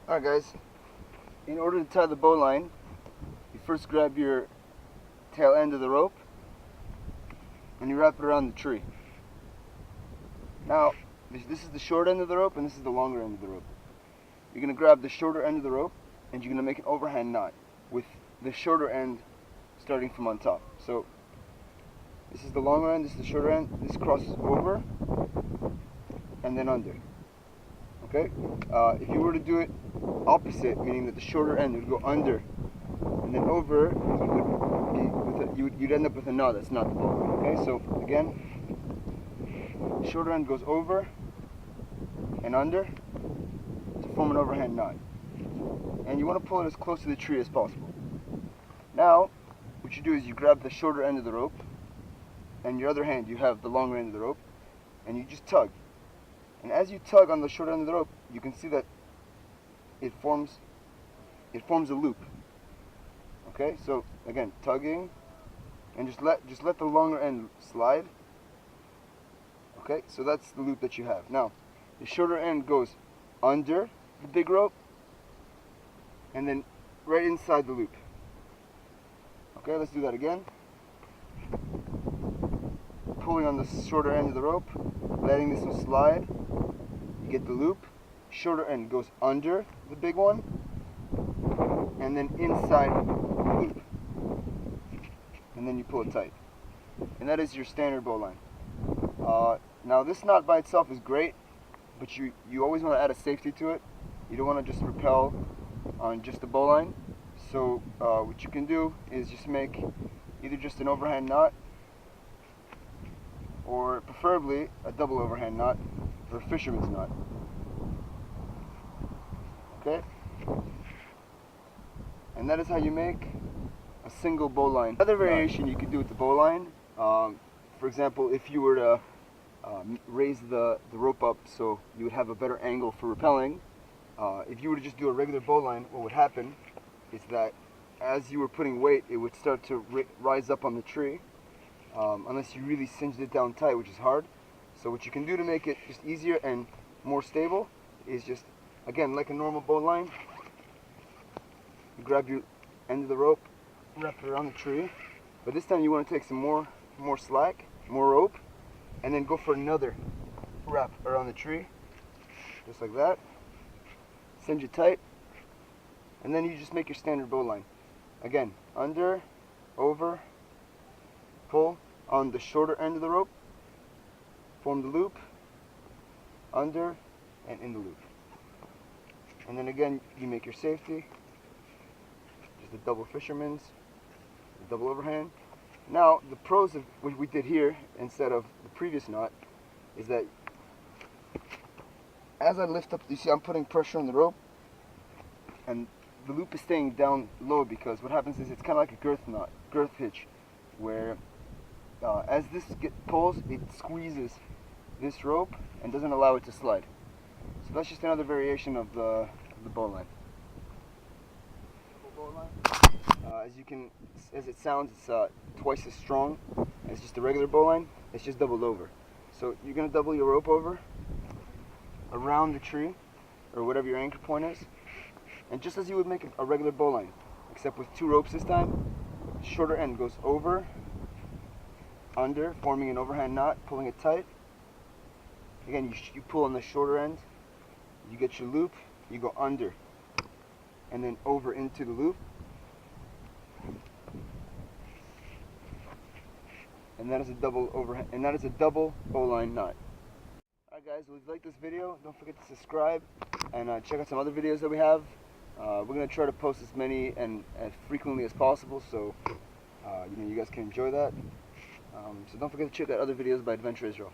Alright guys, in order to tie the bowline, you first grab your tail end of the rope and you wrap it around the tree. Now, this is the short end of the rope and this is the longer end of the rope. You're going to grab the shorter end of the rope and you're going to make an overhand knot with the shorter end starting from on top. So, this is the longer end, this is the shorter end, this crosses over and then under. Okay? If you were to do it opposite, meaning that the shorter end would go under and then over, you'd end up with a knot. That's not the bowline. Okay, so again, the shorter end goes over and under to form an overhand knot, and you want to pull it as close to the tree as possible. Now, what you do is you grab the shorter end of the rope, and your other hand you have the longer end of the rope, and you just tug. And as you tug on the short end of the rope, you can see that it forms a loop. Okay, so again, tugging, and just let the longer end slide. Okay, so that's the loop that you have. Now, the shorter end goes under the big rope, and then right inside the loop. Okay, let's do that again. Pulling on the shorter end of the rope, letting this one slide. You get the loop. Shorter end goes under the big one, and then inside the loop, and then you pull it tight, and that is your standard bowline. Now this knot by itself is great, but you always want to add a safety to it. You don't want to just rappel on just the bowline. So what you can do is just make either just an overhand knot, or preferably a double overhand knot, or a fisherman's knot. Okay? And that is how you make a single bowline. Another variation you could do with the bowline, for example, if you were to raise the rope up so you would have a better angle for rappelling, if you were to just do a regular bowline, what would happen is that as you were putting weight, it would start to rise up on the tree, unless you really cinged it down tight, which is hard. So what you can do to make it just easier and more stable is just, again, like a normal bowline, you grab your end of the rope, wrap it around the tree, but this time you want to take some more slack, more rope, and then go for another wrap around the tree, just like that. Cinch it tight, and then you just make your standard bowline. Again, under, over, pull on the shorter end of the rope, form the loop, under, and in the loop. And then again, you make your safety, just a double fisherman's, a double overhand. Now, the pros of what we did here, instead of the previous knot, is that as I lift up, you see I'm putting pressure on the rope, and the loop is staying down low, because what happens is it's kind of like a girth hitch, where as this pulls, it squeezes this rope and doesn't allow it to slide. So that's just another variation of the bowline. As it sounds, it's twice as strong as just a regular bowline. It's just doubled over. So you're going to double your rope over around the tree, or whatever your anchor point is, and just as you would make a regular bowline, except with two ropes this time, shorter end goes over, under, forming an overhand knot, pulling it tight. Again, you pull on the shorter end, you get your loop, you go under, and then over into the loop. And that is a double overhand, and that is a double bowline knot. Alright guys, well, if you like this video, don't forget to subscribe and check out some other videos that we have. We're going to try to post as many and as frequently as possible, so you guys can enjoy that. So don't forget to check out other videos by Adventure Israel.